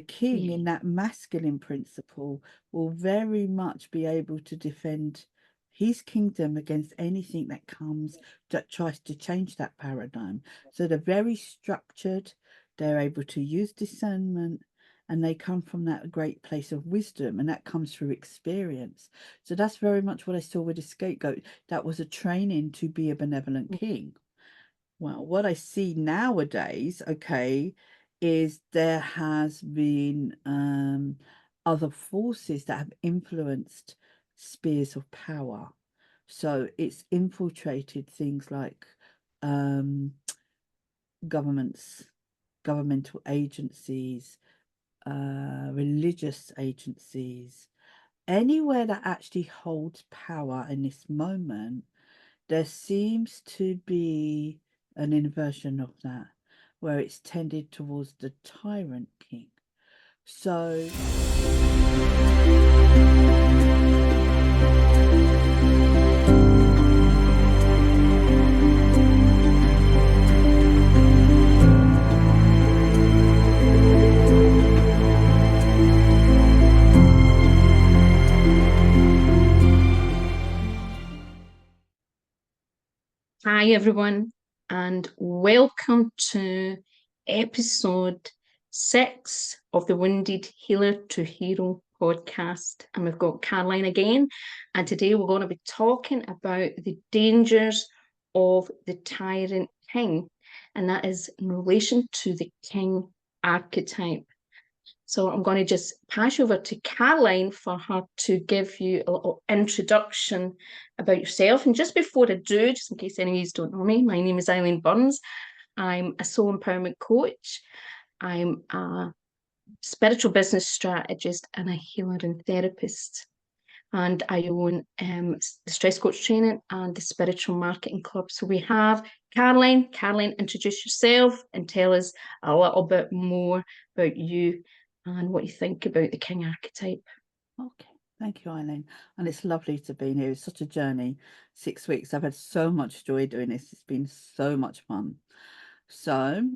king in that masculine principle will very much be able to defend his kingdom against anything that comes that tries to change that paradigm. So they're very structured, they're able to use discernment, and they come from that great place of wisdom, and that comes through experience. So that's very much what I saw with the scapegoat. That was a training to be a benevolent king. Well, what I see nowadays, okay, is there has been other forces that have influenced spheres of power. So it's infiltrated things like governments, governmental agencies, religious agencies, anywhere that actually holds power in this moment. There seems to be an inversion of that, where it's tended towards the Tyrant King. So hi everyone, and welcome to episode 6 of the Wounded Healer to Hero podcast. And we've got Caroline again, and today we're going to be talking about the dangers of the Tyrant King, and that is in relation to the King archetype. So I'm going to just pass you over to Caroline for her to give you a little introduction about yourself. And just before I do, just in case any of you don't know me, my name is Eileen Burns. I'm a soul empowerment coach. I'm a spiritual business strategist and a healer and therapist. And I own the Stress Coach Training and the Spiritual Marketing Club. So we have Caroline. Caroline, introduce yourself and tell us a little bit more about you and what you think about the King archetype. okay, thank you, Eileen. And it's lovely to be here. It's such a journey. 6 weeks. I've had so much joy doing this. It's been so much fun. So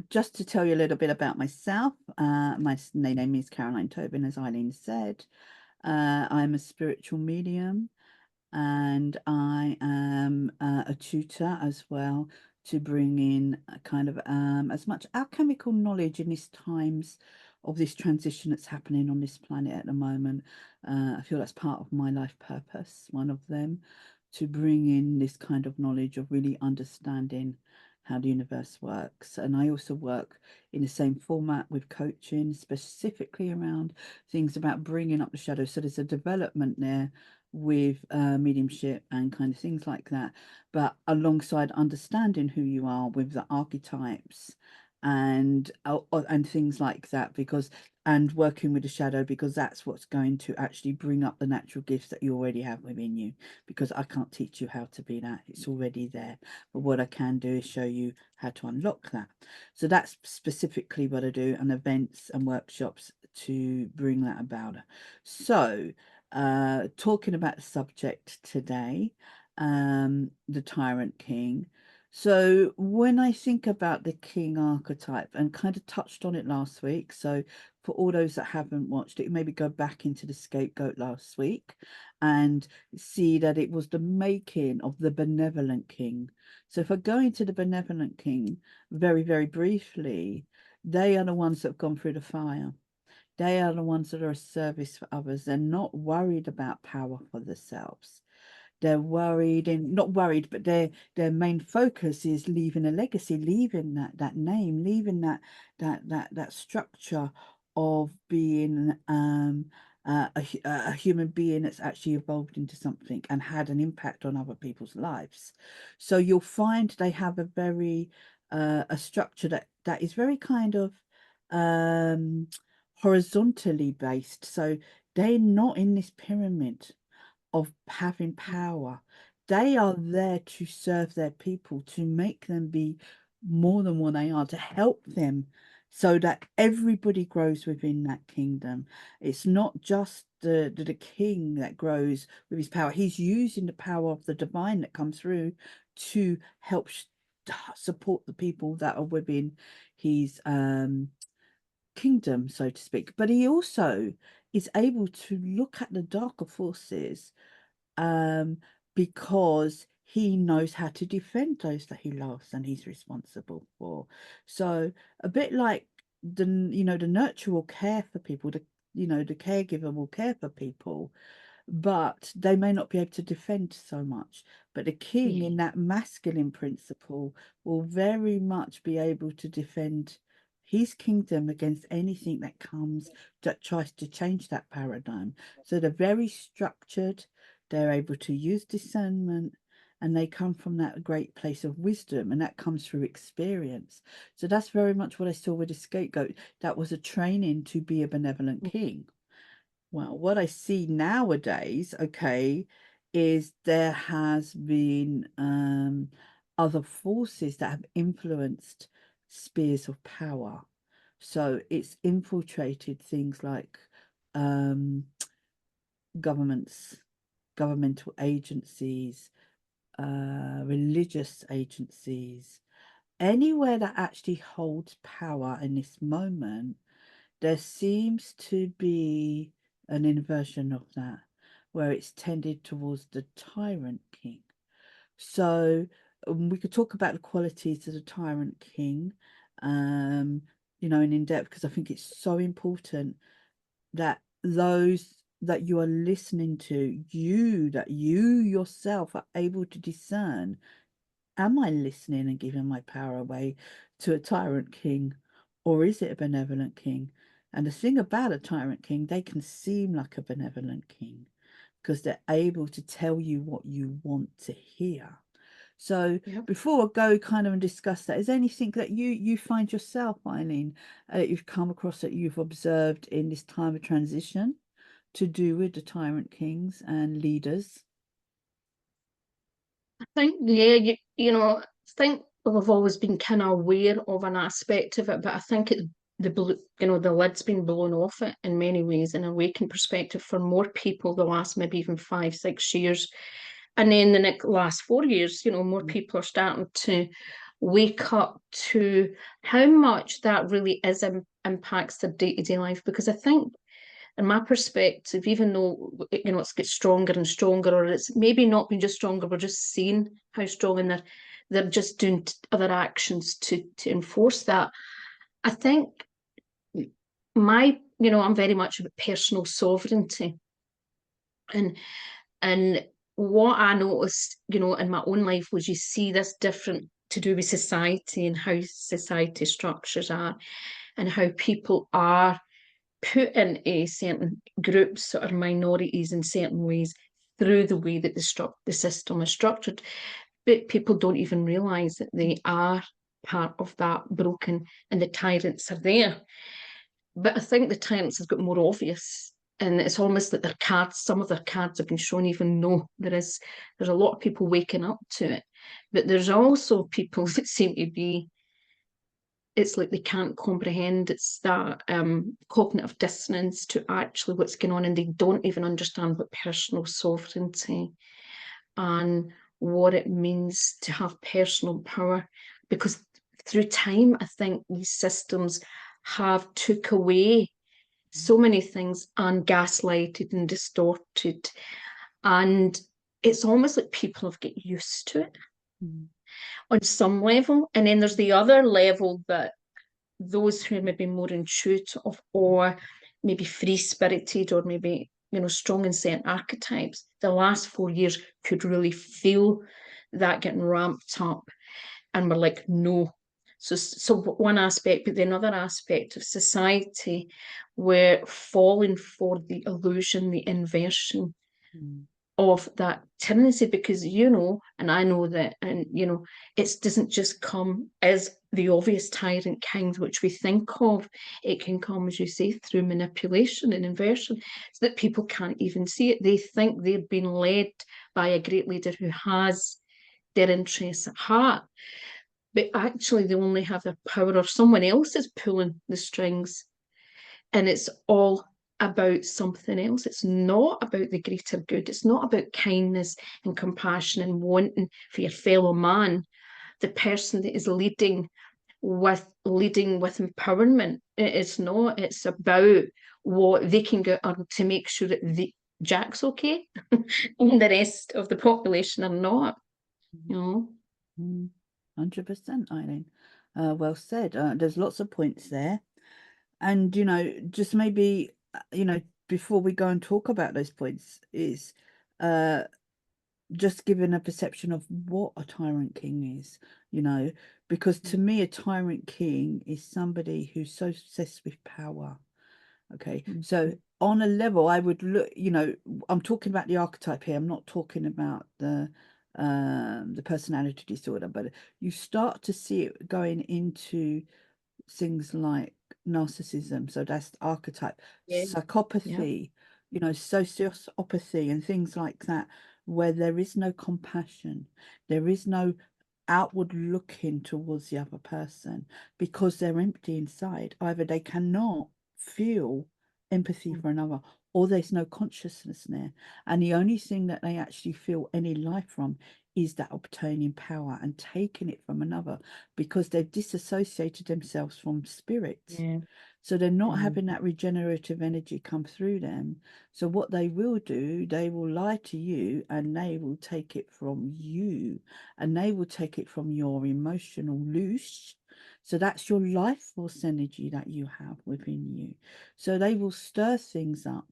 just to tell you a little bit about myself, my name is Caroline Tobin, as Eileen said. I'm a spiritual medium, and I am a tutor as well, to bring in a kind of as much alchemical knowledge in these times of this transition that's happening on this planet at the moment. I feel that's part of my life purpose, one of them, to bring in this kind of knowledge of really understanding how the universe works. And I also work in the same format with coaching, specifically around things about bringing up the shadow. So there's a development there with mediumship and kind of things like that, but alongside understanding who you are with the archetypes and things like that, because and working with the shadow, because that's what's going to actually bring up the natural gifts that you already have within you, because I can't teach you how to be that. It's already there, but what I can do is show you how to unlock that. So that's specifically what I do, and events and workshops to bring that about. So talking about the subject today, the Tyrant King. So when I think about the King archetype, and kind of touched on it last week, so for all those that haven't watched it, maybe go back into the scapegoat last week and see that it was the making of the Benevolent King. So if I go into the Benevolent King very, very briefly, they are the ones that have gone through the fire. They are the ones that are a service for others. They're not worried about power for themselves. They're worried, and not worried, but their main focus is leaving a legacy, leaving that name, leaving that structure of being a human being that's actually evolved into something and had an impact on other people's lives. So you'll find they have a very a structure that is very kind of horizontally based. So they're not in this pyramid of having power. They are there to serve their people, to make them be more than what they are, to help them so that everybody grows within that kingdom. It's not just the king that grows with his power. He's using the power of the divine that comes through to help support the people that are within his kingdom, so to speak, but he also is able to look at the darker forces, um, because he knows how to defend those that he loves and he's responsible for. So a bit like the the nurture will care for people, the caregiver will care for people, but they may not be able to defend so much. But the king, Yeah. in that masculine principle, will very much be able to defend his kingdom against anything that comes that tries to change that paradigm. So they're very structured, they're able to use discernment, and they come from that great place of wisdom, and that comes through experience. So that's very much what I saw with the scapegoat. That was a training to be a benevolent king. Well, what I see nowadays, okay, is there has been other forces that have influenced spheres of power. So it's infiltrated things like um, governments, governmental agencies, religious agencies, anywhere that actually holds power in this moment. There seems to be an inversion of that, where it's tended towards the Tyrant King. So we could talk about the qualities of the Tyrant King, um, in depth, because I think it's so important that those that you are listening to, that you yourself are able to discern, am I listening and giving my power away to a Tyrant King, or is it a benevolent king? And the thing about a Tyrant King, they can seem like a benevolent king because they're able to tell you what you want to hear. So Yep. before I go kind of and discuss that, is there anything that you find yourself, Eileen, you've come across that you've observed in this time of transition to do with the Tyrant Kings and leaders? I think, yeah, I think we've always been kind of aware of an aspect of it, but I think the lid's been blown off it in many ways in a waking perspective for more people the last maybe even 5, 6 years. And then the last 4 years, more people are starting to wake up to how much that really impacts their day-to-day life. Because I think in my perspective, even though it's get stronger and stronger, or it's maybe not been just stronger, we're just seeing how strong, and they're just doing other actions to enforce that. I think I'm very much about personal sovereignty, and what I noticed, in my own life was you see this different to do with society and how society structures are, and how people are put into certain groups or minorities in certain ways through the way that the system is structured. But people don't even realise that they are part of that broken, and the tyrants are there. But I think the tyrants have got more obvious, and it's almost like some of their cards have been shown, even though there's a lot of people waking up to it. But there's also people that seem to be, it's like they can't comprehend. It's that cognitive dissonance to actually what's going on, and they don't even understand what personal sovereignty and what it means to have personal power. Because through time, I think these systems have took away so many things and gaslighted and distorted, and it's almost like people have got used to it on some level. And then there's the other level that those who are maybe more intuitive or maybe free spirited, or maybe strong in certain archetypes, the last 4 years could really feel that getting ramped up, and we're like, no. So one aspect, but the other aspect of society, we're falling for the illusion, the inversion of that tendency, because and I know that, and it doesn't just come as the obvious tyrant kings which we think of. It can come, as you say, through manipulation and inversion, so that people can't even see it. They think they've been led by a great leader who has their interests at heart, but actually they only have their power, or someone else is pulling the strings, and it's all about something else. It's not about the greater good. It's not about kindness and compassion and wanting for your fellow man. The person that is leading with leading with empowerment. It is not. It's about what they can get on to make sure that Jack's okay and the rest of the population are not. You know. 100%, Eileen. Well said. There's lots of points there. And, you know, just maybe, you know, before we go and talk about those points, is just giving a perception of what a Tyrant King is, you know, because to me, a Tyrant King is somebody who's so obsessed with power. Okay, so on a level, I would look, you know, I'm talking about the archetype here. I'm not talking about the personality disorder, but you start to see it going into things like narcissism. So that's the archetype, Yeah. psychopathy, you know, sociopathy and things like that, where there is no compassion, there is no outward looking towards the other person because they're empty inside. Either they cannot feel empathy for another, or there's no consciousness there. And the only thing that they actually feel any life from is that obtaining power and taking it from another, because they've disassociated themselves from spirit. Yeah. So they're not having that regenerative energy come through them. So what they will do, they will lie to you and they will take it from you, and they will take it from your emotional loose. So that's your life force energy that you have within you. So they will stir things up.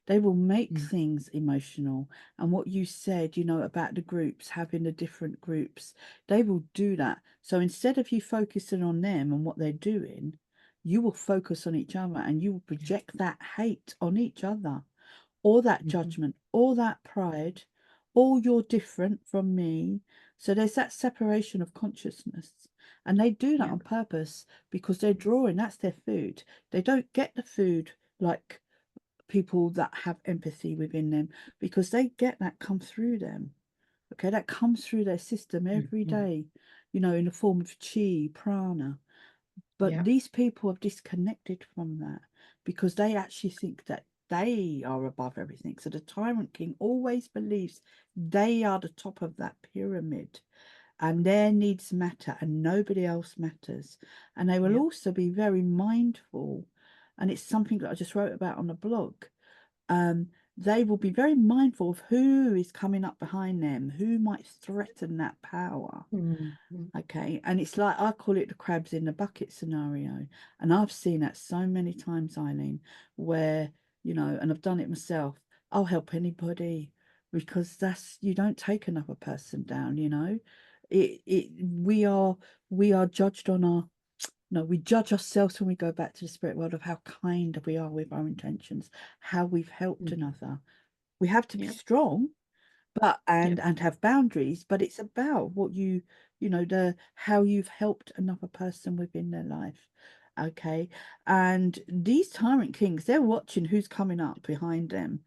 They will make things emotional. And what you said, you know, about the groups, having the different groups, they will do that. So instead of you focusing on them and what they're doing, you will focus on each other and you will project that hate on each other, or that judgment, or that pride, or you're different from me. So there's that separation of consciousness. And they do that on purpose because they're drawing, that's their food. They don't get the food like people that have empathy within them, because they get that come through them. Okay, that comes through their system every day, you know, in the form of chi, prana. But these people have disconnected from that because they actually think that they are above everything. So the Tyrant King always believes they are the top of that pyramid and their needs matter and nobody else matters. And they will also be very mindful. And it's something that I just wrote about on the blog. They will be very mindful of who is coming up behind them, who might threaten that power. Okay, and it's like, I call it the crabs in the bucket scenario, and I've seen that so many times, Eileen, where, you know, and I've done it myself. I'll help anybody because that's, you don't take another person down, you know. We are judged on our, no, we judge ourselves when we go back to the spirit world of how kind we are with our intentions, how we've helped another. We have to be strong, but and have boundaries, but it's about what you know, the how you've helped another person within their life. Okay, and these Tyrant Kings, they're watching who's coming up behind them,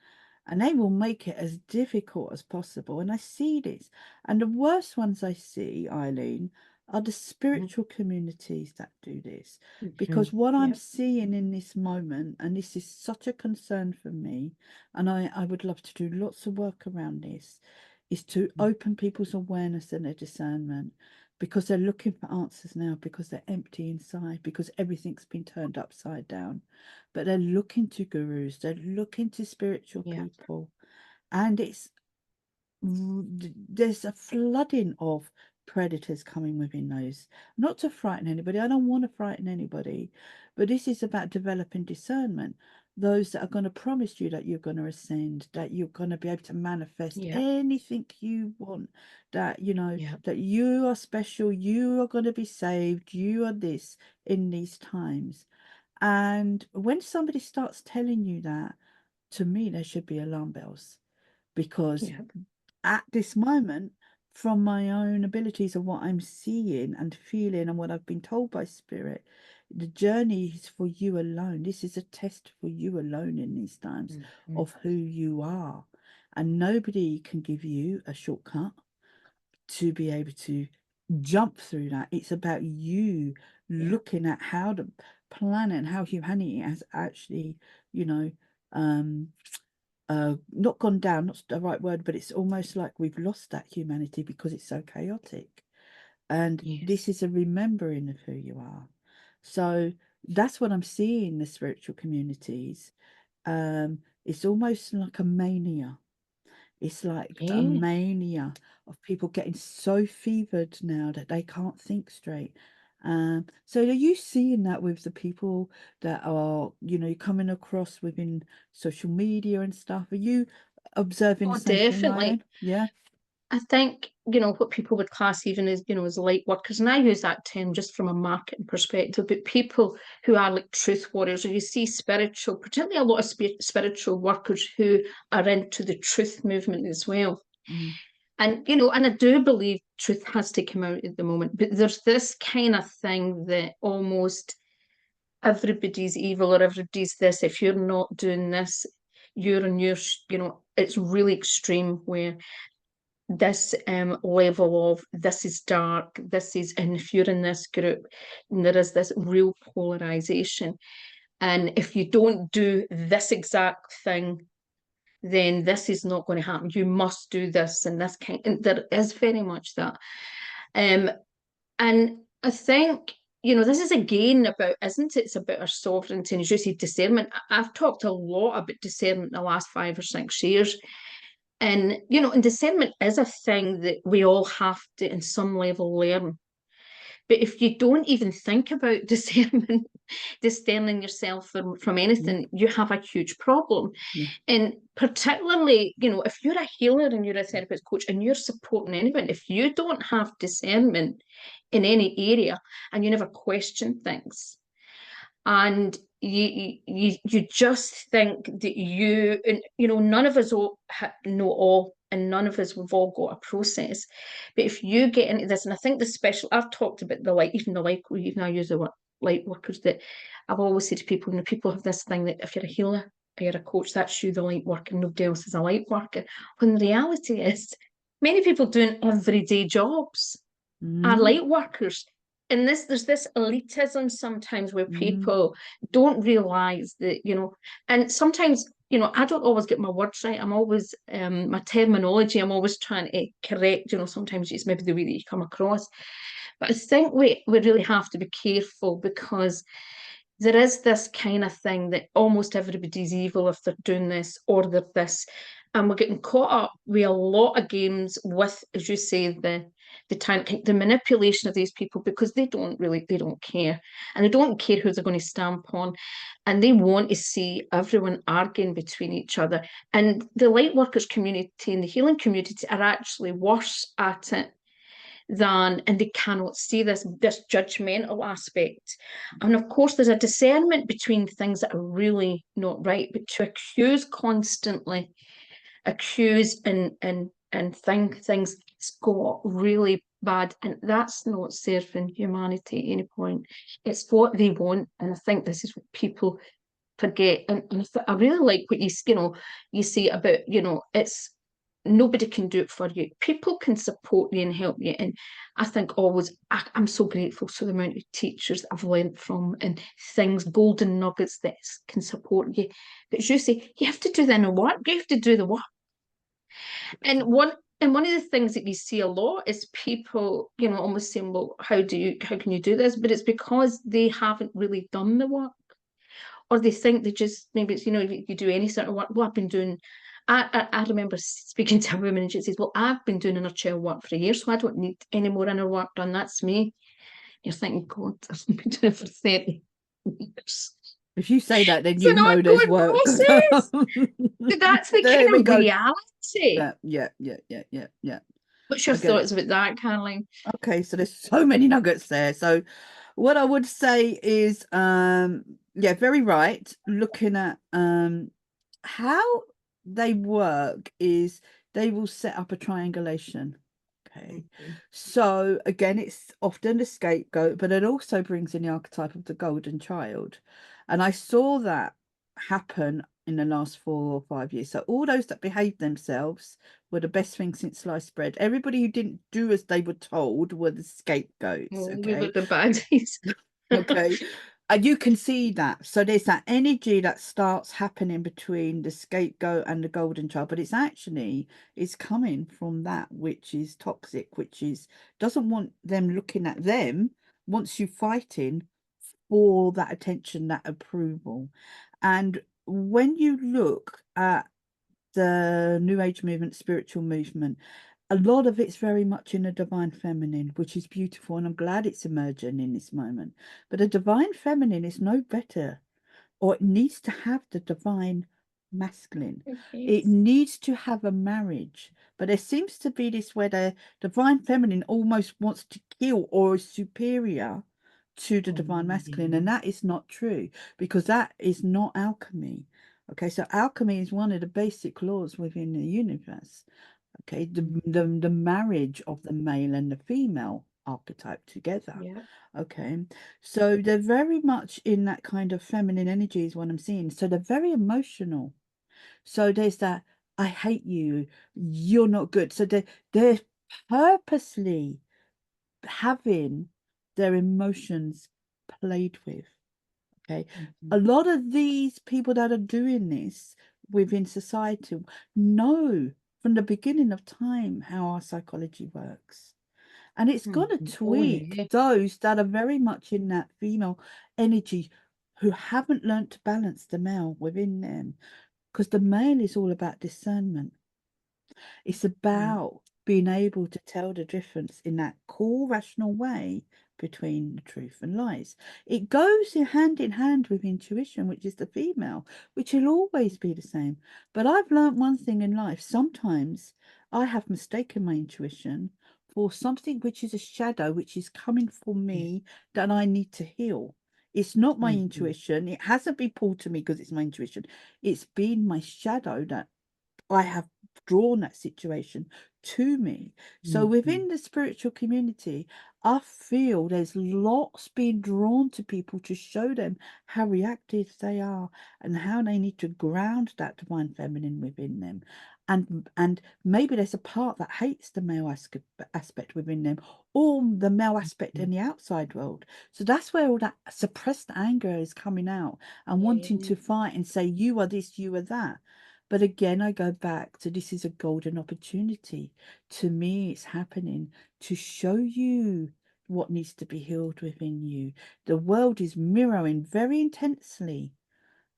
and they will make it as difficult as possible. And I see this, and the worst ones I see, Eileen, are the spiritual communities that do this, because what I'm seeing in this moment, and this is such a concern for me, and I would love to do lots of work around this, is to open people's awareness and their discernment, because they're looking for answers now, because they're empty inside, because everything's been turned upside down. But they're looking to gurus, they're looking to spiritual people, and there's a flooding of predators coming within those. Not to frighten anybody, I don't want to frighten anybody, but this is about developing discernment. Those that are going to promise you that you're going to ascend, that you're going to be able to manifest anything you want, that, you know, that you are special, you are going to be saved, you are this in these times. And when somebody starts telling you that, to me, there should be alarm bells, because at this moment, from my own abilities of what I'm seeing and feeling and what I've been told by spirit, the journey is for you alone. This is a test for you alone in these times of who you are. And nobody can give you a shortcut to be able to jump through that. It's about you looking at how the planet and how humanity has actually, you know, not gone down, not the right word, but it's almost like we've lost that humanity because it's so chaotic. And Yes. this is a remembering of who you are. So that's what I'm seeing in the spiritual communities. It's almost like a mania. It's like a Yeah. mania of people getting so fevered now that they can't think straight. So are you seeing that with the people that are, coming across within social media and stuff? Are you observing Oh, the same thing, definitely. Eileen? Yeah. I think, what people would class even as, as light workers, and I use that term just from a marketing perspective, but people who are like truth warriors, or you see spiritual, particularly a lot of spiritual workers who are into the truth movement as well. Mm. And, and I do believe truth has to come out at the moment, but there's this kind of thing that almost everybody's evil or everybody's this. If you're not doing this, you're in your, it's really extreme where this level of this is dark, this is, and if you're in this group, and there is this real polarization. And if you don't do this exact thing, then this is not going to happen. You must do this and this kind. And there is very much that. And I think, this is again about, isn't it? It's about our sovereignty and as you say, discernment. I've talked a lot about discernment in the last 5 or 6 years. And, and discernment is a thing that we all have to, in some level, learn. But if you don't even think about discernment, discerning yourself from anything, you have a huge problem. Yeah. And particularly, if you're a healer and you're a therapist coach and you're supporting anyone, if you don't have discernment in any area and you never question things, and you just think that none of us all know all, and none of us, we've all got a process. But if you get into this, and I think I've talked about the light, even I use the word light workers, that I've always said to people, people have this thing that if you're a healer or you're a coach, that's you, the light worker, and nobody else is a light worker. When the reality is, many people doing everyday jobs are light workers. And there's this elitism sometimes where people don't realize that, and sometimes, I don't always get my words right. I'm always, my terminology, I'm always trying to correct, sometimes it's maybe the way that you come across. But I think we really have to be careful because there is this kind of thing that almost everybody's evil if they're doing this or they're this. And we're getting caught up with a lot of games with, as you say, the Tyrant King, the manipulation of these people because they don't care. And they don't care who they're going to stamp on. And they want to see everyone arguing between each other. And the lightworkers community and the healing community are actually worse at it and they cannot see this judgmental aspect. And of course, there's a discernment between things that are really not right, but to constantly accuse and think things, it's got really bad, and that's not serving humanity at any point. It's what they want, and I think this is what people forget. And I really like what you say about it's nobody can do it for you. People can support you and help you. And I think always, I'm so grateful for the amount of teachers that I've learned from and things, golden nuggets that can support you. But as you say, you have to do the inner work. You have to do the work. And one of the things that we see a lot is people, almost saying, well, how can you do this? But it's because they haven't really done the work. Or they think they just, maybe it's, you do any sort of work. Well, I've been doing, I remember speaking to a woman and she says, well, I've been doing inner child work for a year, so I don't need any more inner work done. That's me. You're thinking, God, I've been doing it for 30 years. If you say that, then It's an there's ongoing work. process. That's the There kind we of go. reality. Yeah. What's your thoughts about that, Caroline? Okay, so there's so many nuggets there. So what I would say is, very right. Looking at how they work is they will set up a triangulation. Okay. So again, it's often a scapegoat, but it also brings in the archetype of the golden child. And I saw that happen in the last 4 or 5 years. So all those that behaved themselves were the best thing since sliced bread. Everybody who didn't do as they were told were the scapegoats. We Okay. were the baddies. Okay. And you can see that. So there's that energy that starts happening between the scapegoat and the golden child, but it's coming from that which is toxic, which is doesn't want them looking at them, wants you fighting for that attention, that approval. And when you look at the New Age movement, spiritual movement, a lot of it's very much in the divine feminine, which is beautiful, and I'm glad it's emerging in this moment. But the divine feminine is no better, or it needs to have the divine masculine. It Yes. needs to have a marriage. But there seems to be this where the divine feminine almost wants to kill or is superior to the divine masculine, and that is not true, because that is not alchemy. Okay, so alchemy is one of the basic laws within the universe. Okay, the marriage of the male and the female archetype together. Yeah. Okay, so they're very much in that kind of feminine energy is what I'm seeing. So they're very emotional. So there's that, I hate you, you're not good. So they're purposely having their emotions played with. Okay, a lot of these people that are doing this within society know from the beginning of time how our psychology works. And it's going to Oh tweak yeah. those that are very much in that female energy who haven't learned to balance the male within them. Because the male is all about discernment. It's about being able to tell the difference in that cool, rational way between the truth and lies. It goes in hand with intuition, which is the female, which will always be the same. But I've learned one thing in life. Sometimes I have mistaken my intuition for something which is a shadow, which is coming for Yeah. me that I need to heal. It's not my Mhm. intuition. It hasn't been pulled to me because it's my intuition. It's been my shadow that I have drawn that situation to me. So Mhm. within the spiritual community, I feel there's lots being drawn to people to show them how reactive they are and how they need to ground that divine feminine within them. And maybe there's a part that hates the male aspect within them, or the male aspect in the outside world. So that's where all that suppressed anger is coming out and wanting Yeah. to fight and say, you are this, you are that. But again, I go back to this is a golden opportunity. To me, it's happening to show you what needs to be healed within you. The world is mirroring very intensely,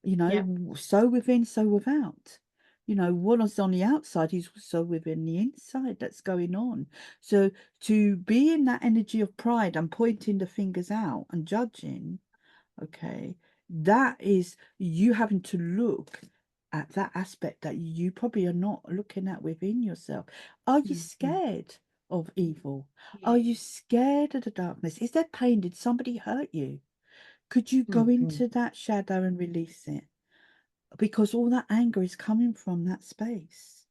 Yeah. so within, so without. What is on the outside is also within the inside that's going on. So to be in that energy of pride and pointing the fingers out and judging, okay, that is you having to look at that aspect that you probably are not looking at within yourself. Are you Mhm. scared of evil? Are Yeah. you scared of the darkness? Is there pain? Did somebody hurt you? Could you go Mhm. into that shadow and release it? Because all that anger is coming from that space.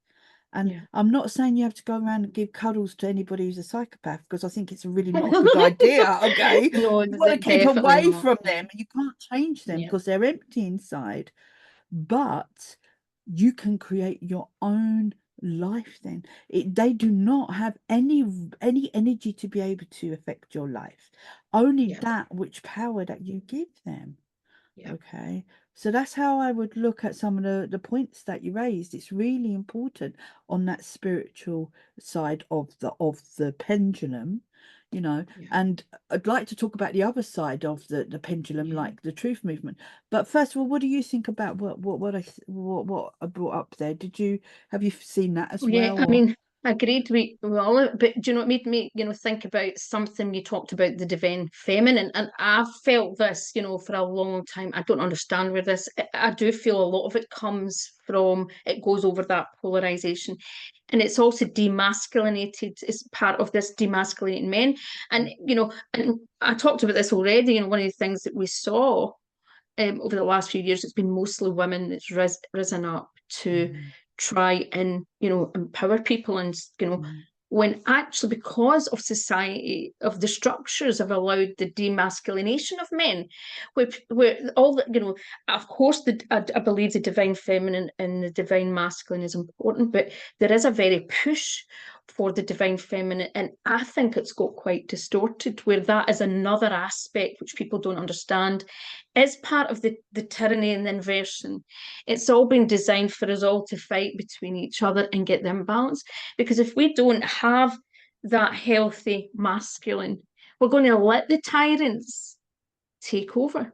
And Yeah. I'm not saying you have to go around and give cuddles to anybody who's a psychopath, because I think it's really not a good idea. Okay. No, You want to keep definitely away not. from them. You can't change them Yeah. because they're empty inside. But you can create your own life then. They do not have any energy to be able to affect your life. Only Yeah. that which power that you give them. Yeah. Okay. So that's how I would look at some of the points that you raised. It's really important on that spiritual side of the pendulum, Yeah. and I'd like to talk about the other side of the pendulum, Yeah. like the truth movement. But first of all, what do you think about what I brought up there? Have you seen that as Yeah, well, I or? mean, I agreed with all of it, but do you know what made me, think about something you talked about, the divine feminine, and I've felt this, for a long time. I don't understand where this. I do feel a lot of it comes from. It goes over that polarization, and it's also demasculinated. It's part of this demasculating men, and and I talked about this already. And one of the things that we saw over the last few years, it's been mostly women that's risen up to Mhm, try and empower people, and mhm, when actually, because of society, of the structures have allowed the demasculination of men, where all the of course I believe the divine feminine and the divine masculine is important, but there is a very push for the divine feminine, and I think it's got quite distorted, where that is another aspect which people don't understand is part of the tyranny and the inversion. It's all been designed for us all to fight between each other and get the imbalance, because if we don't have that healthy masculine, we're going to let the tyrants take over.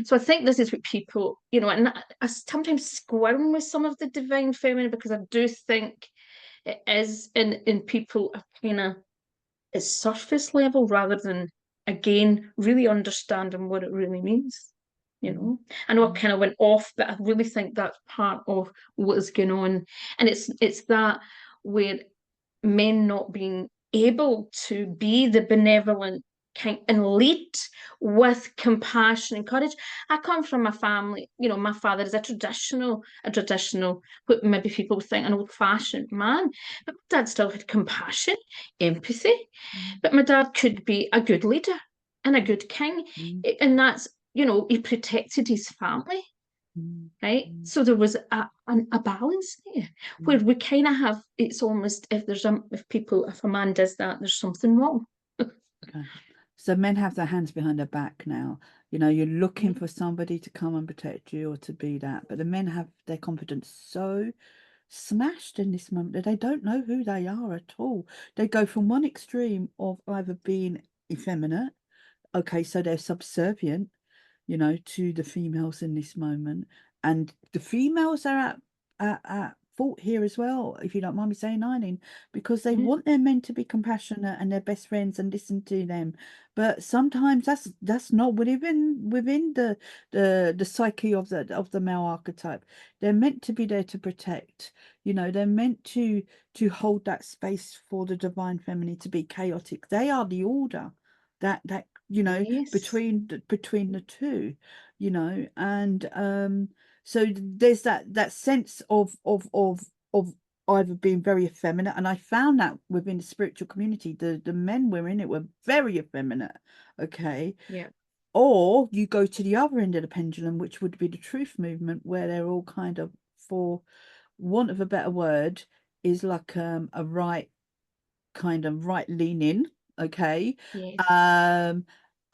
So I think this is what people, you know, and I sometimes squirm with some of the divine feminine, because I do think it is in people a kind of it's surface level, rather than, again, really understanding what it really means. You know, I know I kind of went off, but I really think that's part of what is going on, and it's that where men not being able to be the benevolent kind and lead with compassion and courage. I come from a family, you know, my father is a traditional, what maybe people would think an old-fashioned man, but my dad still had compassion, empathy, but my dad could be a good leader and a good king, and that's, you know, he protected his family. Right, so there was a balance there, where we kind of have, it's almost, if a man does that, there's something wrong. Okay. So men have their hands behind their back now. You know, you're looking for somebody to come and protect you or to be that, but the men have their confidence so smashed in this moment that they don't know who they are at all. They go from one extreme of either being effeminate, okay, so they're subservient, you know, to the females in this moment, and the females are at fault here as well, if you don't mind me saying, Eileen, because they want their men to be compassionate and their best friends and listen to them, but sometimes that's not within the psyche of the male archetype. They're meant to be there to protect, you know, they're meant to hold that space for the divine feminine to be chaotic. They are the order that you know, between the two, you know, and so there's that sense of either being very effeminate, and I found that within the spiritual community, the men were in it were very effeminate, okay, yeah, or you go to the other end of the pendulum, which would be the truth movement, where they're all kind of, for want of a better word, is like a right leaning, okay, yes,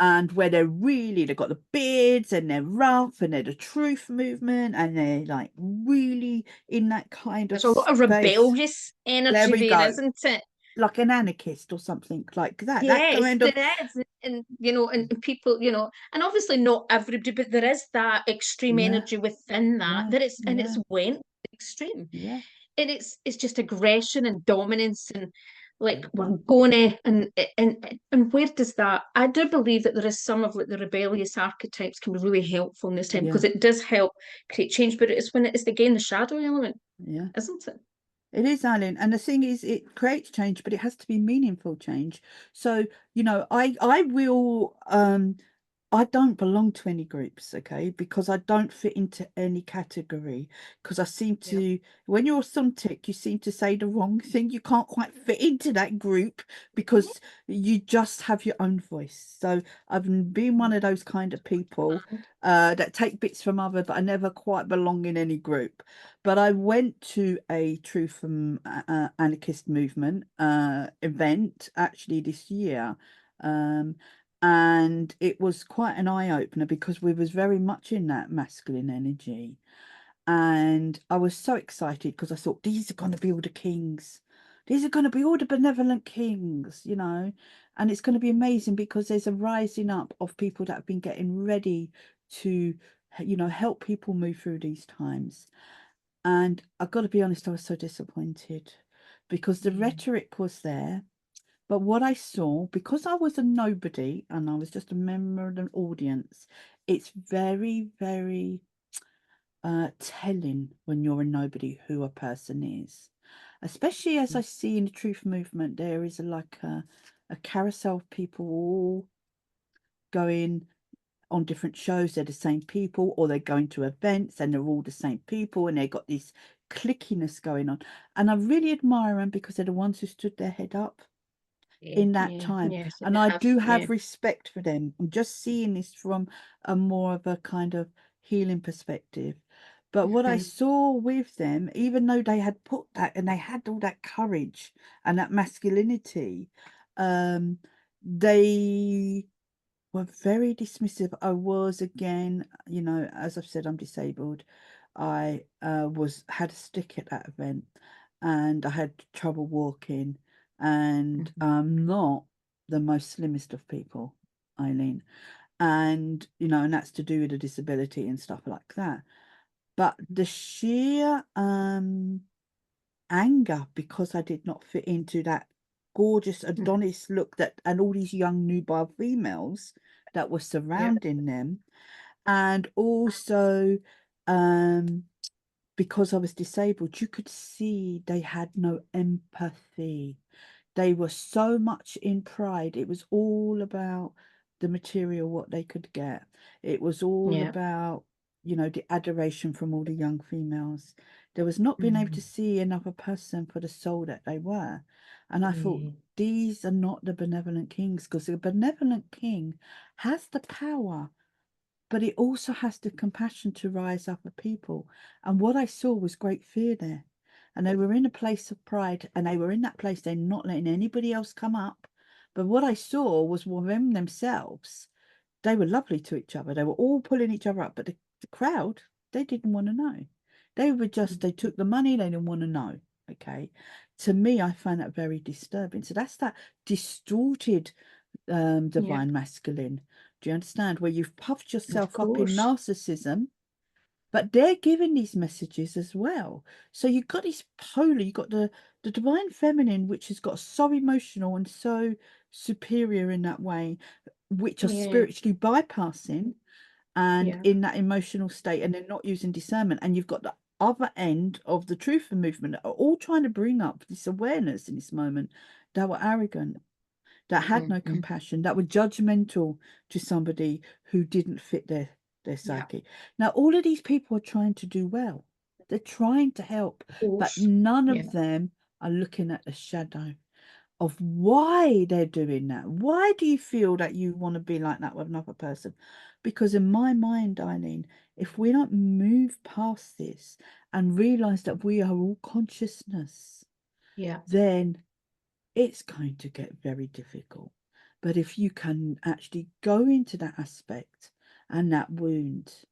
and where they've got the beards and they're rough and they're the truth movement and they're like really in that kind of there's a lot of space. rebellious There energy we there, go. isn't it? Like an anarchist or something like that. That Yes, kind there of, is, and you know, and people, you know, and obviously not everybody, but there is that extreme yeah, energy within that, yeah, that it's, and yeah, it's went extreme, yeah, and it's just aggression and dominance, and like we're going to, and where does that, I do believe that there is some of, like, the rebellious archetypes can be really helpful in this time, yeah, because it does help create change, but it's when it's again the shadow element, yeah. isn't it? It is, Eileen, and the thing is, it creates change, but it has to be meaningful change. So, you know, I will I don't belong to any groups, okay, because I don't fit into any category. Because I seem Yeah. to, when you're authentic, you seem to say the wrong thing. You can't quite fit into that group because you just have your own voice. So I've been one of those kind of people that take bits from other, but I never quite belong in any group. But I went to a Truth and Anarchist Movement event actually this year. And it was quite an eye-opener because we was very much in that masculine energy, and I was so excited because I thought these are going to be all the kings, these are going to be all the benevolent kings, you know, and it's going to be amazing because there's a rising up of people that have been getting ready to, you know, help people move through these times. And I've got to be honest, I was so disappointed because the rhetoric was there. But what I saw, because I was a nobody and I was just a member of an audience, it's very, very telling when you're a nobody who a person is. Especially as I see in the truth movement, there is a carousel of people all going on different shows. They're the same people, or they're going to events and they're all the same people, and they've got this clickiness going on. And I really admire them because they're the ones who stood their head up in that time, Yes, and I do have respect for them. I'm just seeing this from a more of a kind of healing perspective, But what I Mhm. saw with them, even though they had put that and they had all that courage and that masculinity, um, they were very dismissive. I was, again, you know, as I've said, I'm disabled. I had a stick at that event, and I had trouble walking, and Mhm. I'm not the most slimmest of people, Eileen. And, you know, and that's to do with a disability and stuff like that. But the sheer anger because I did not fit into that gorgeous Mhm. Adonis look, that and all these young nubile females that were Yeah. surrounding them, and also um because I was disabled, you could see they had no empathy. They were so much in pride. It was all about the material, what they could get. It was all Yeah. about, you know, the adoration from all the young females. There was not being able to Mm. see another person for the soul that they were. And I thought, Yeah. these are not the benevolent kings, because the benevolent king has the power, but it also has the compassion to rise up a people. And what I saw was great fear there. And they were in a place of pride, and they were in that place, they're not letting anybody else come up. But what I saw was them themselves, they were lovely to each other. They were all pulling each other up, but the crowd, they didn't want to know. They were just, they took the money, they didn't want to know. Okay. To me, I find that very disturbing. So that's that distorted Yeah. divine masculine. Do you understand? Where you've puffed Of yourself up in course. narcissism, but they're giving these messages as well. So you've got this polar, you've got the divine feminine, which has got so emotional and so superior in that way, which are Yeah. spiritually bypassing and Yeah. in that emotional state, and they're not using discernment. And you've got the other end of the truth movement that are all trying to bring up this awareness in this moment, that were arrogant, that had no Mhm. compassion, that were judgmental to somebody who didn't fit their Yeah. psyche. Now, all of these people are trying to do well. They're trying to help, Of but course. none Yeah. of them are looking at the shadow of why they're doing that. Why do you feel that you want to be like that with another person? Because in my mind, Eileen, if we don't move past this and realize that we are all consciousness, Yeah. then it's going to get very difficult. But if you can actually go into that aspect and that wound,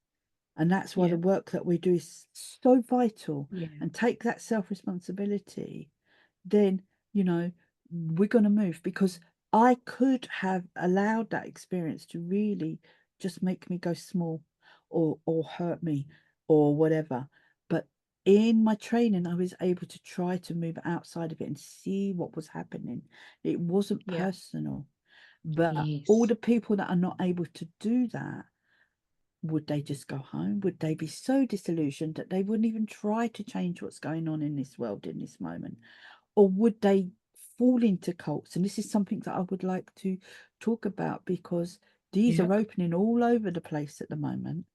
and that's why Yeah. the work that we do is so vital, Yeah. and take that self responsibility, then, you know, we're going to move. Because I could have allowed that experience to really just make me go small, or hurt me or whatever. But in my training, I was able to try to move outside of it and see what was happening. It wasn't Yeah. personal. But all Yes. the people that are not able to do that, would they just go home? Would they be so disillusioned that they wouldn't even try to change what's going on in this world in this moment? Or would they fall into cults? And this is something that I would like to talk about, because these Yeah. are opening all over the place at the moment,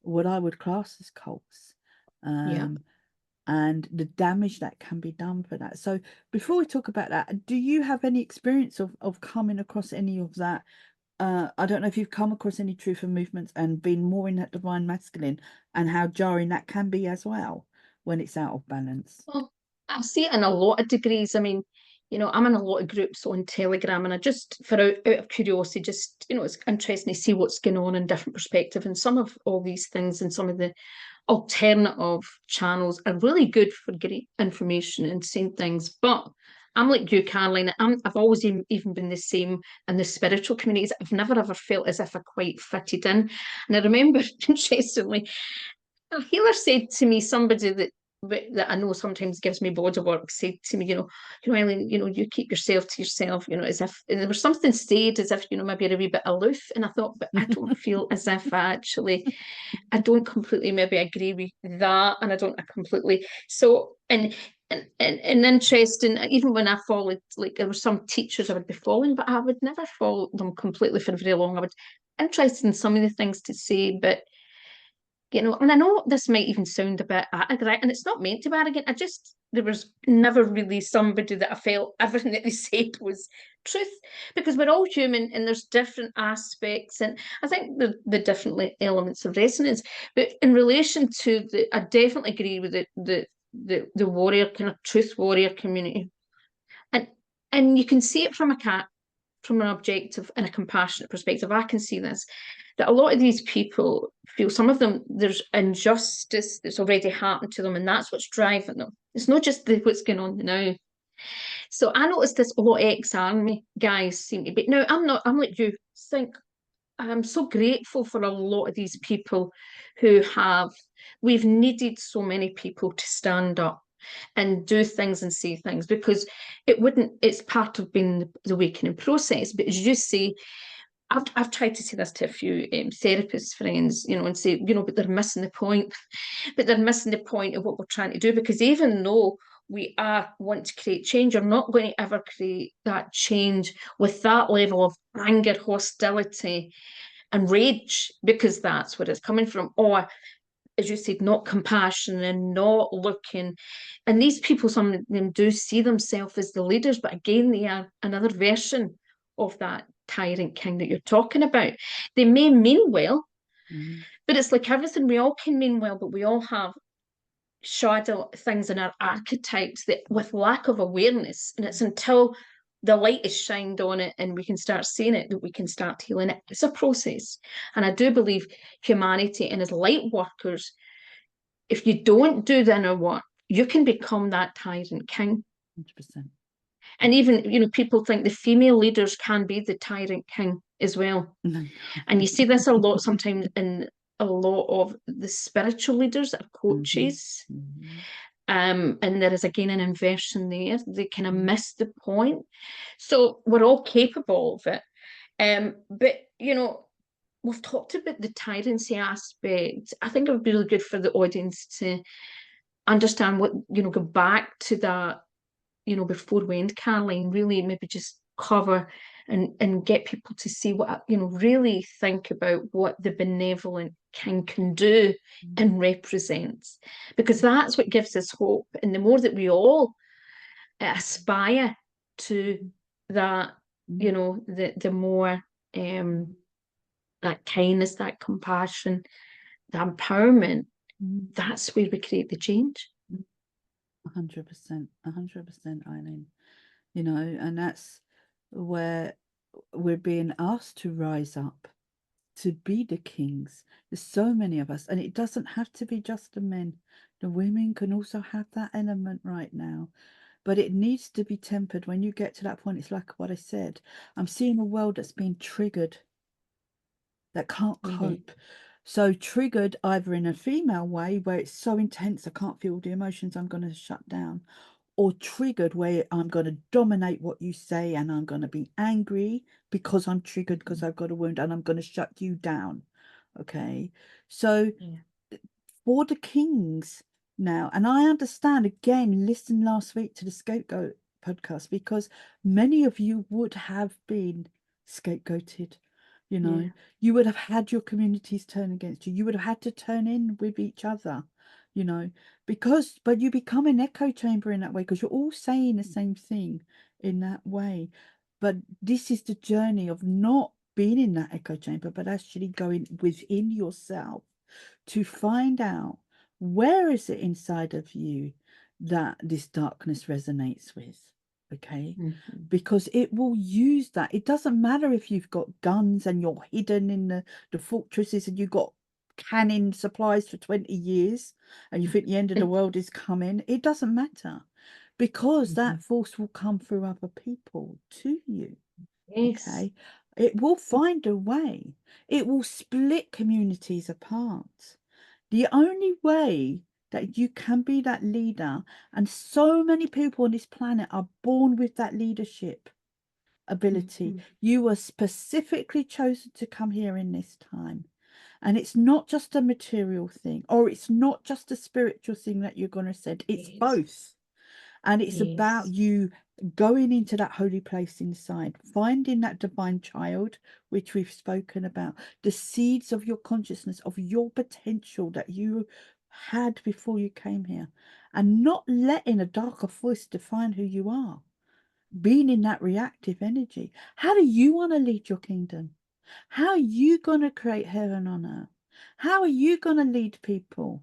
what I would class as cults, Yeah. and the damage that can be done for that. So before we talk about that, do you have any experience of coming across any of that? I don't know if you've come across any truth and movements and been more in that divine masculine, and how jarring that can be as well when it's out of balance. Well, I see it in a lot of degrees. I mean, I'm in a lot of groups on Telegram, and I just, for out of curiosity, just, it's interesting to see what's going on in different perspective. And some of all these things and some of the alternative channels are really good for getting information and seeing things. But I'm like you, Caroline. I've always even been the same in the spiritual communities. I've never ever felt as if I quite fitted in. And I remember, interestingly, a healer said to me, somebody that I know sometimes gives me body work, said to me, Eileen, you keep yourself to yourself, as if, and there was something said as if, maybe you're a wee bit aloof. And I thought, but I don't feel as if I don't completely maybe agree with that. And I don't completely, so, and interesting, even when I followed, like there were some teachers I would be following, but I would never follow them completely for very long. I would interested in some of the things to say, but you know, and I know this might even sound a bit arrogant, and it's not meant to be arrogant. There was never really somebody that I felt everything that they said was truth, because we're all human and there's different aspects, and I think the different elements of resonance. But in relation to I definitely agree with the warrior, kind of truth warrior community, and you can see it from from an objective and a compassionate perspective. I can see this, that a lot of these people feel, some of them, there's injustice that's already happened to them, and that's what's driving them. It's not just what's going on now. So I noticed this, a lot of ex-army guys seem to be, now I'm like you, think I'm so grateful for a lot of these people we've needed so many people to stand up and do things and say things, because it's part of being the awakening process. But as you say, I've tried to say this to a few therapist friends, you know, and say, you know, but they're missing the point. But they're missing the point of what we're trying to do, because even though we want to create change, you're not going to ever create that change with that level of anger, hostility, and rage, because that's where it's coming from. Or, as you said, not compassion and not looking. And these people, some of them do see themselves as the leaders, but again, they are another version of that tyrant king that you're talking about. They may mean well, but it's like everything, we all can mean well, but we all have shadow things in our archetypes that, with lack of awareness, and it's until the light is shined on it and we can start seeing it, that we can start healing it. It's a process. And I do believe humanity, and as light workers, if you don't do the inner work, you can become that tyrant king. 100%. And even, you know, people think the female leaders can be the tyrant king as well. And you see this a lot sometimes in a lot of the spiritual leaders that are coaches. And there is again an inversion there. They kind of miss the point. So we're all capable of it. But, you know, we've talked about the tyrancy aspect. I think it would be really good for the audience to understand what, you know, go back to that, you know, before we end, Caroline, really maybe just cover and get people to see what, you know, really think about what the benevolent king can do and represents, because that's what gives us hope. And the more that we all aspire to that, you know, the more that kindness, that compassion, that empowerment, that's where we create the change. 100%, 100%, Eileen. You know, and that's where we're being asked to rise up, to be the kings. There's so many of us, and it doesn't have to be just the men. The women can also have that element right now, but it needs to be tempered. When you get to that point, it's like what I said. I'm seeing a world that's been triggered, that can't cope. So triggered either in a female way where it's so intense I can't feel the emotions, I'm going to shut down, or triggered where I'm going to dominate what you say and I'm going to be angry because I'm triggered because I've got a wound and I'm going to shut you down. Okay, so for the kings now, and I understand, again, listen last week to the Scapegoat podcast, because many of you would have been scapegoated. You know, you would have had your communities turn against you. You would have had to turn in with each other, you know, but you become an echo chamber in that way, because you're all saying the same thing in that way. But this is the journey of not being in that echo chamber, but actually going within yourself to find out where is it inside of you that this darkness resonates with. Okay, because it will use that. It doesn't matter if you've got guns and you're hidden in the fortresses and you've got canning supplies for 20 years and you think the end of the world is coming. It doesn't matter, because that force will come through other people to you. Okay, it will find a way. It will split communities apart. The only way that you can be that leader, and so many people on this planet are born with that leadership ability. You were specifically chosen to come here in this time. And it's not just a material thing, or it's not just a spiritual thing that you're going to send. It's both. And it's about you going into that holy place inside, finding that divine child, which we've spoken about, the seeds of your consciousness, of your potential that you had before you came here, and not letting a darker voice define who you are, being in that reactive energy. How do you want to lead your kingdom? How are you going to create heaven on earth? How are you going to lead people?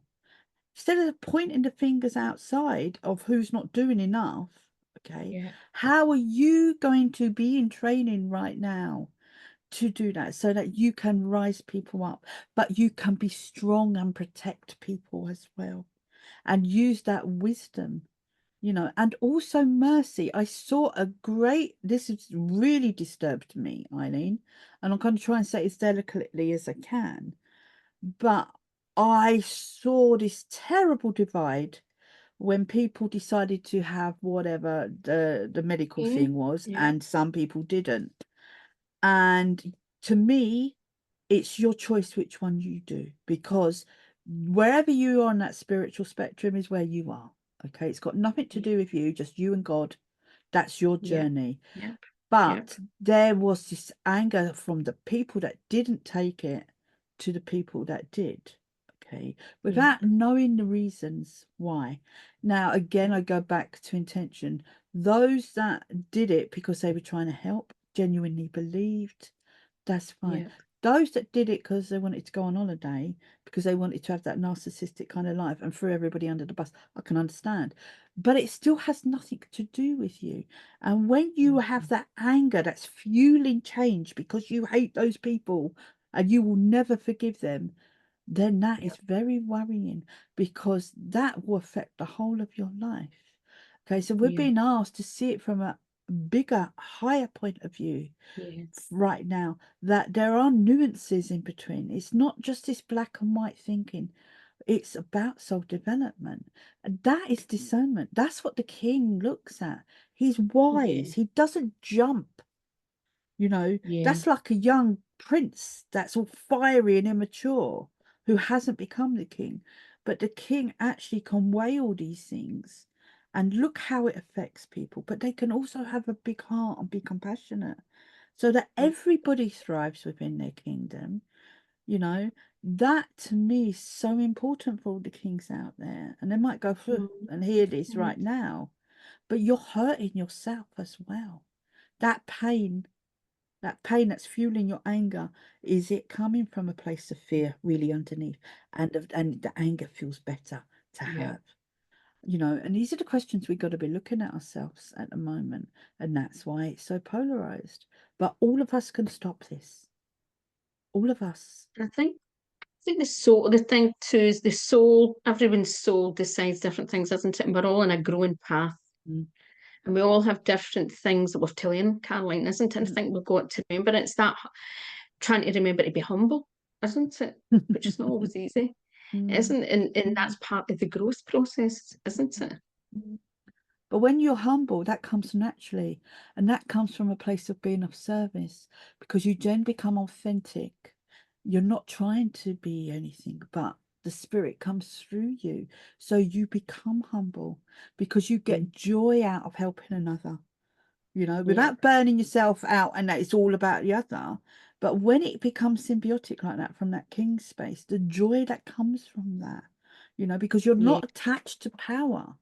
Instead of pointing the fingers outside of who's not doing enough, okay, Yeah. how are you going to be in training right now to do that so that you can rise people up, but you can be strong and protect people as well, and use that wisdom, and also mercy. I saw this has really disturbed me, Eileen, and I'm going to try and say it as delicately as I can, but I saw this terrible divide when people decided to have whatever the medical Yeah. thing was, Yeah. and some people didn't. And to me, it's your choice which one you do, because wherever you are on that spiritual spectrum is where you are. Okay, it's got nothing to do with you, just you and God. That's your Yeah. journey. Yep. Yep. But there was this anger from the people that didn't take it to the people that did, okay, Yep. without knowing the reasons why. Now, again, I go back to intention. Those that did it because they were trying to help, genuinely believed, that's fine. Yep. Those that did it because they wanted to go on holiday, because they wanted to have that narcissistic kind of life and threw everybody under the bus, I can understand. But it still has nothing to do with you. And when you have that anger that's fueling change because you hate those people and you will never forgive them, then that is Yep. very worrying, because that will affect the whole of your life. Okay, so we're Yeah. being asked to see it from a bigger, higher point of view Yeah. right now, that there are nuances in between. It's not just this black and white thinking. It's about self-development. And that is discernment. That's what the king looks at. He's Yeah. wise. He doesn't jump. Yeah. That's like a young prince that's all fiery and immature who hasn't become the king. But the king actually can weigh all these things and look how it affects people. But they can also have a big heart and be compassionate so that Yeah. everybody thrives within their kingdom. That to me is so important for all the kings out there. And they might go through and hear this Mm. right now, but you're hurting yourself as well. That pain, that pain that's fueling your anger, is it coming from a place of fear really underneath? And the anger feels better to Yeah. have. And these are the questions we've got to be looking at ourselves at the moment. And that's why it's so polarized. But all of us can stop this. All of us. I think the thing too is the soul, everyone's soul decides different things, isn't it? And we're all in a growing path. Mm. And we all have different things that we're telling, Caroline, isn't it? And I Mm. think we've got to remember it's that trying to remember to be humble, isn't it? Which is not always easy, Mm. isn't it? And that's part of the growth process, isn't it? Mm. But when you're humble, that comes naturally. And that comes from a place of being of service, because you then become authentic. You're not trying to be anything, but the spirit comes through you. So you become humble because you get joy out of helping another, Yeah. without burning yourself out and that it's all about the other. But when it becomes symbiotic like that from that king space, the joy that comes from that, because you're Yeah. not attached to power.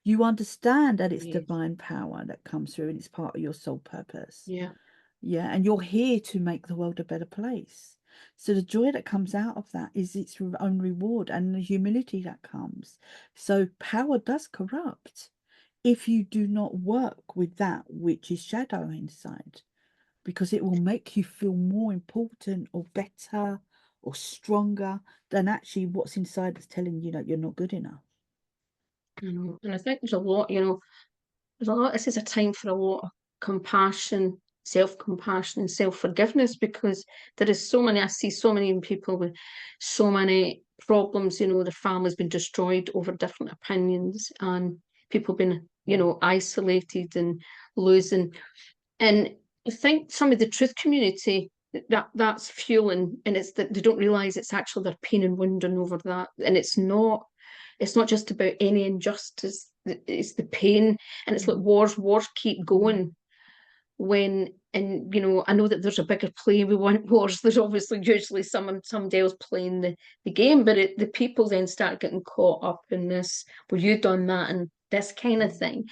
You understand that it's Yeah. divine power that comes through and it's part of your soul purpose. Yeah. Yeah. And you're here to make the world a better place. So the joy that comes out of that is its own reward, and the humility that comes. So power does corrupt if you do not work with that which is shadow inside, because it will make you feel more important or better or stronger than actually what's inside that's telling you that you're not good enough. I know. And I think there's a lot, this is a time for a lot of compassion, self-compassion and self-forgiveness, because I see so many people with so many problems, their family's been destroyed over different opinions, and people been, isolated and losing. And I think some of the truth community, that's fueling, and it's that they don't realize it's actually their pain and wounding over that. And it's not just about any injustice the pain, and it's like wars keep going. When, and you know, I know that there's a bigger play we want wars. There's obviously usually somebody else playing the game, but the people then start getting caught up in this. Well, you done that and this kind of thing,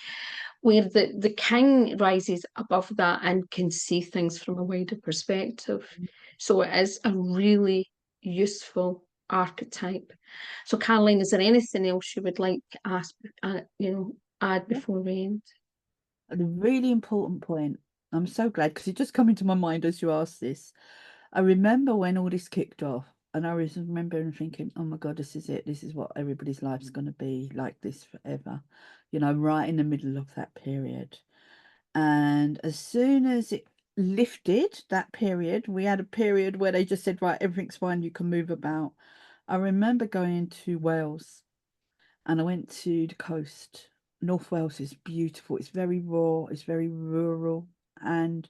where the king rises above that and can see things from a wider perspective. So it is a really useful archetype. So, Caroline, is there anything else you would like to ask, add before we end? A really important point. I'm so glad because it just come into my mind as you asked this. I remember when all this kicked off, and I was remembering thinking, oh my God, this is it. This is what everybody's life's going to be like this forever, right in the middle of that period. And as soon as it lifted, that period, we had a period where they just said, right, everything's fine, you can move about. I remember going to Wales and I went to the coast. North Wales is beautiful. It's very raw, it's very rural, and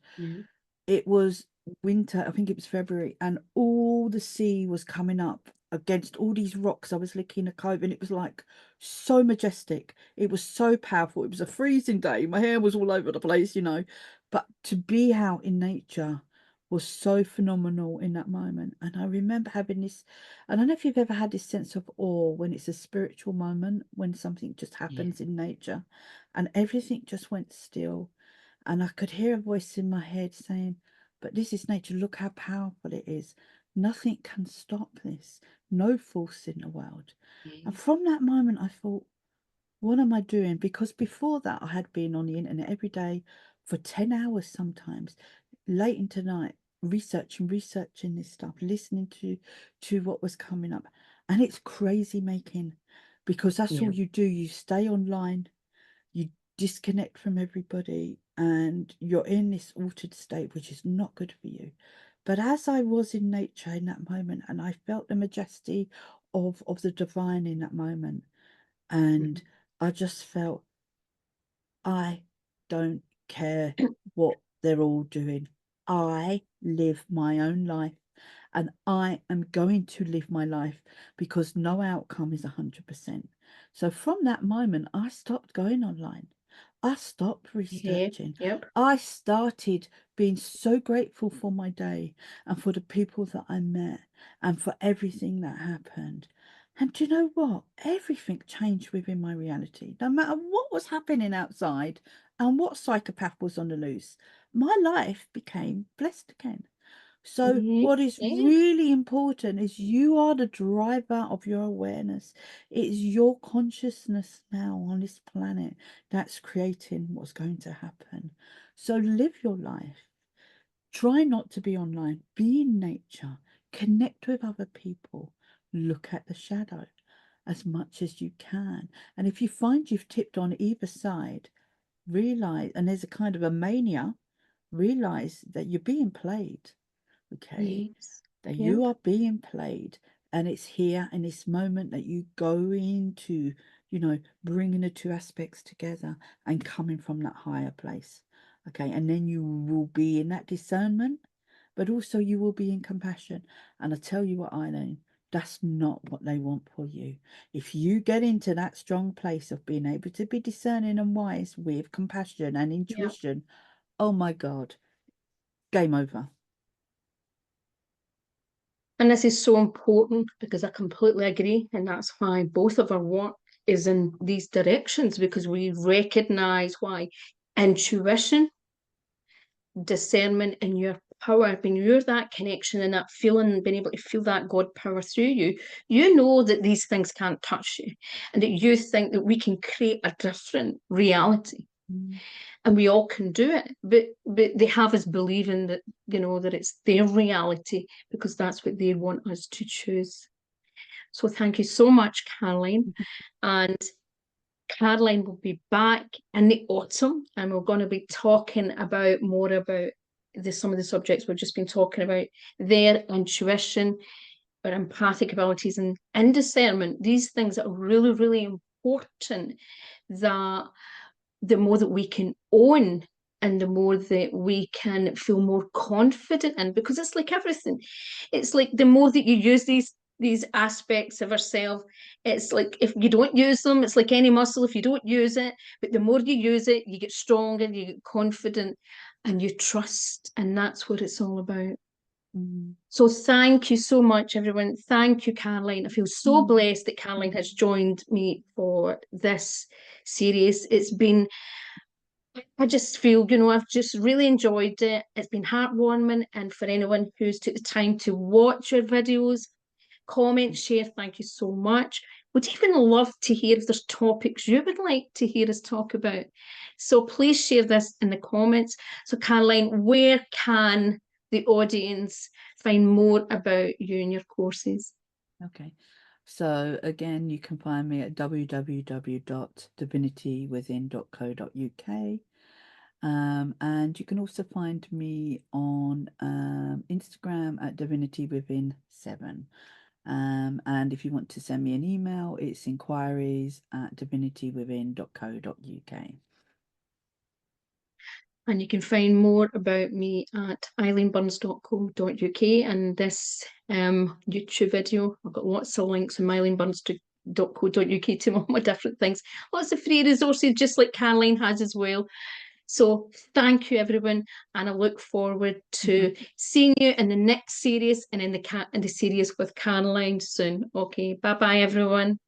it was winter. I think it was February, and all the sea was coming up against all these rocks. I was looking at a cove, and it was like so majestic. It was so powerful. It was a freezing day. My hair was all over the place, but to be out in nature was so phenomenal in that moment. And I remember having this, I don't know if you've ever had this sense of awe when it's a spiritual moment, when something just happens in nature and everything just went still. And I could hear a voice in my head saying, but this is nature. Look how powerful it is. Nothing can stop this. No force in the world. And from that moment, I thought, what am I doing? Because before that, I had been on the internet every day for 10 hours sometimes, late into the night, researching this stuff, listening to what was coming up. And it's crazy making, because that's all you do. You stay online, you disconnect from everybody, and you're in this altered state, which is not good for you. But as I was in nature in that moment, and I felt the majesty of the divine in that moment, and I just felt, I don't care what they're all doing. I live my own life, and I am going to live my life, because no outcome is 100%. So from that moment, I stopped going online. I stopped researching. Yep. I started being so grateful for my day and for the people that I met and for everything that happened. And do you know what? Everything changed within my reality. No matter what was happening outside and what psychopath was on the loose, my life became blessed again. So what is really important is you are the driver of your awareness. It's your consciousness now on this planet that's creating what's going to happen. So live your life. Try not to be online. Be in nature. Connect with other people. Look at the shadow as much as you can. And if you find you've tipped on either side, realize, and there's a kind of a mania, realize that you're being played. Okay, that you are being played, and it's here in this moment that you go into, bringing the two aspects together and coming from that higher place. Okay, and then you will be in that discernment, but also you will be in compassion. And I tell you what, Eileen, that's not what they want for you. If you get into that strong place of being able to be discerning and wise with compassion and intuition, oh my God, game over. And this is so important, because I completely agree. And that's why both of our work is in these directions, because we recognize why intuition, discernment, and your power, when you're that connection and that feeling, being able to feel that God power through you, you know that these things can't touch you, and that you think that we can create a different reality. And we all can do it, but they have us believing that, that it's their reality, because that's what they want us to choose. So thank you so much, Caroline. And Caroline will be back in the autumn, and we're going to be talking more about some of the subjects we've just been talking about, their intuition, our empathic abilities, and discernment. These things are really, really important, that the more that we can own, and the more that we can feel more confident in, because it's like everything. It's like the more that you use these these aspects of ourselves. It's like if you don't use them, it's like any muscle. If you don't use it, but the more you use it, you get stronger, you get confident, and you trust. And that's what it's all about. So thank you so much, everyone. Thank you, Caroline. I feel so blessed that Caroline has joined me for this series. It's been, I just feel, you know, I've just really enjoyed it. It's been heartwarming. And for anyone who's took the time to watch your videos, comment, share, thank you so much. Would even love to hear if there's topics you would like to hear us talk about. So please share this in the comments. So Caroline, where can the audience find more about you and your courses? Okay. So again, you can find me at www.divinitywithin.co.uk. And you can also find me on Instagram at divinitywithin7. And if you want to send me an email, it's inquiries@divinitywithin.co.uk. And you can find more about me at eileenburns.co.uk and this YouTube video. I've got lots of links on eileenburns.co.uk to all my different things. Lots of free resources, just like Caroline has as well. So thank you, everyone, and I look forward to seeing you in the next series and in the series with Caroline soon. Okay, bye-bye, everyone.